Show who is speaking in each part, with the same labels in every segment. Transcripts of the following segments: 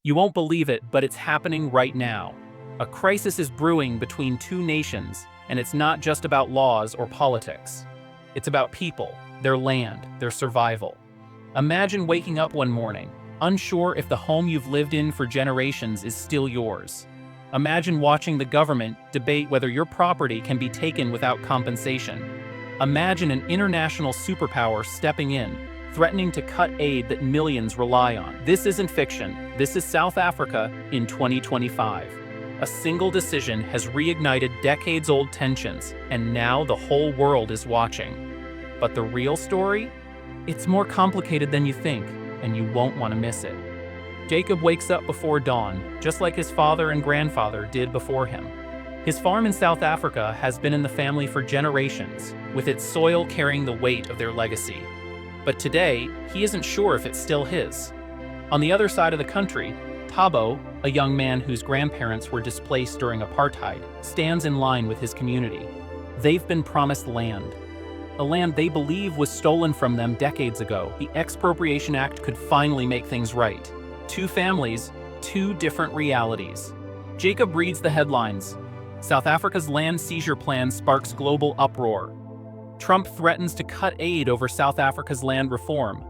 Speaker 1: You won't believe it, but it's happening right now. A crisis is brewing between two nations, and it's not just about laws or politics. It's about people, their land, their survival. Imagine waking up one morning, unsure if the home you've lived in for generations is still yours. Imagine watching the government debate whether your property can be taken without compensation. Imagine an international superpower stepping in, threatening to cut aid that millions rely on. This isn't fiction. This is South Africa in 2025. A single decision has reignited decades-old tensions, and now the whole world is watching. But the real story? It's more complicated than you think, and you won't want to miss it. Jacob wakes up before dawn, just like his father and grandfather did before him. His farm in South Africa has been in the family for generations, with its soil carrying the weight of their legacy. But today, he isn't sure if it's still his. On the other side of the country, Thabo, a young man whose grandparents were displaced during apartheid, stands in line with his community. They've been promised land. A land they believe was stolen from them decades ago. The Expropriation Act could finally make things right. Two families, two different realities. Jacob reads the headlines. South Africa's land seizure plan sparks global uproar. Trump threatens to cut aid over South Africa's land reform.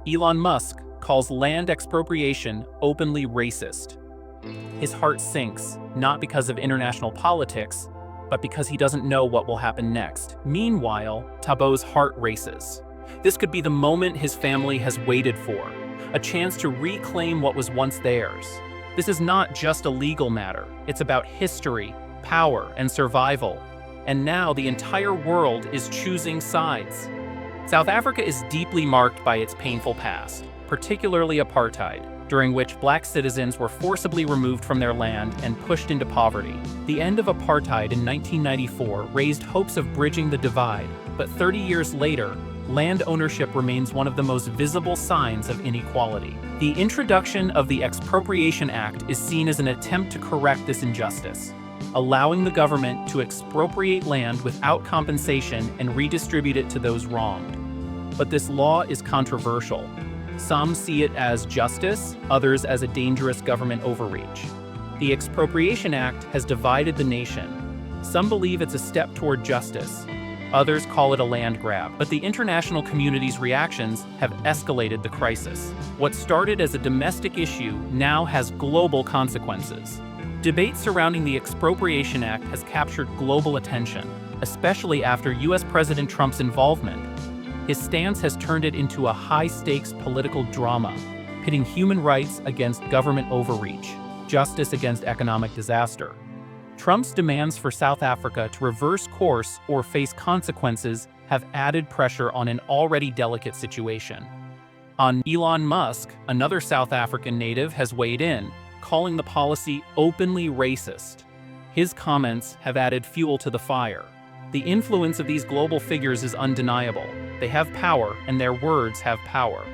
Speaker 1: Elon Musk calls land expropriation openly racist. His heart sinks, not because of international politics, but because he doesn't know what will happen next. Meanwhile, Thabo's heart races. This could be the moment his family has waited for, a chance to reclaim what was once theirs. This is not just a legal matter. It's about history, power, and survival. And now the entire world is choosing sides. South Africa is deeply marked by its painful past, particularly apartheid, during which black citizens were forcibly removed from their land and pushed into poverty. The end of apartheid in 1994 raised hopes of bridging the divide, but 30 years later, land ownership remains one of the most visible signs of inequality. The introduction of the Expropriation Act is seen as an attempt to correct this injustice, allowing the government to expropriate land without compensation and redistribute it to those wronged. But this law is controversial. Some see it as justice, others as a dangerous government overreach. The Expropriation Act has divided the nation. Some believe it's a step toward justice. Others call it a land grab. But the international community's reactions have escalated the crisis. What started as a domestic issue now has global consequences. Debate surrounding the Expropriation Act has captured global attention, especially after U.S. President Trump's involvement. His stance has turned it into a high-stakes political drama, pitting human rights against government overreach, justice against economic disaster. Trump's demands for South Africa to reverse course or face consequences have added pressure on an already delicate situation. Elon Musk, another South African native, has weighed in, calling the policy openly racist. His comments have added fuel to the fire. The influence of these global figures is undeniable. They have power, and their words have power.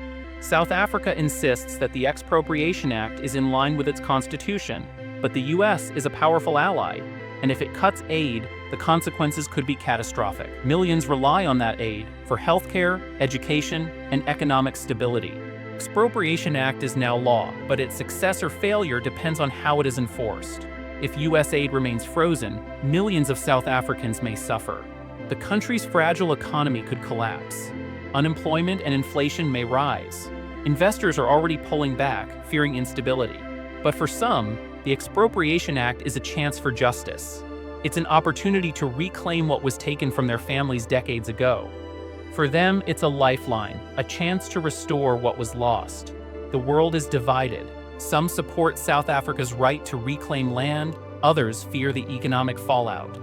Speaker 1: South Africa insists that the Expropriation Act is in line with its constitution, but the U.S. is a powerful ally, and if it cuts aid, the consequences could be catastrophic. Millions rely on that aid for healthcare, education, and economic stability. Expropriation Act is now law, but its success or failure depends on how it is enforced. If U.S. aid remains frozen, millions of South Africans may suffer. The country's fragile economy could collapse. Unemployment and inflation may rise. Investors are already pulling back, fearing instability. But for some, the Expropriation Act is a chance for justice. It's an opportunity to reclaim what was taken from their families decades ago. For them, it's a lifeline, a chance to restore what was lost. The world is divided. Some support South Africa's right to reclaim land, others fear the economic fallout.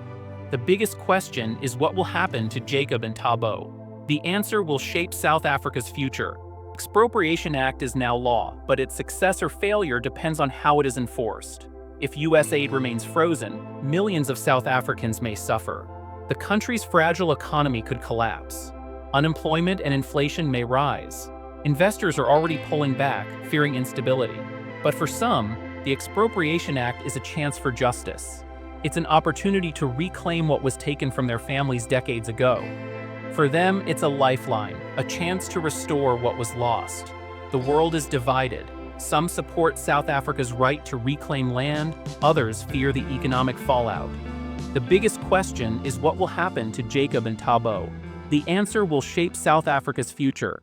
Speaker 1: The biggest question is what will happen to Jacob and Thabo. The answer will shape South Africa's future. Expropriation Act is now law, but its success or failure depends on how it is enforced. If U.S. aid remains frozen, millions of South Africans may suffer. The country's fragile economy could collapse. Unemployment and inflation may rise. Investors are already pulling back, fearing instability. But for some, the Expropriation Act is a chance for justice. It's an opportunity to reclaim what was taken from their families decades ago. For them, it's a lifeline, a chance to restore what was lost. The world is divided. Some support South Africa's right to reclaim land, others fear the economic fallout. The biggest question is what will happen to Jacob and Thabo. The answer will shape South Africa's future,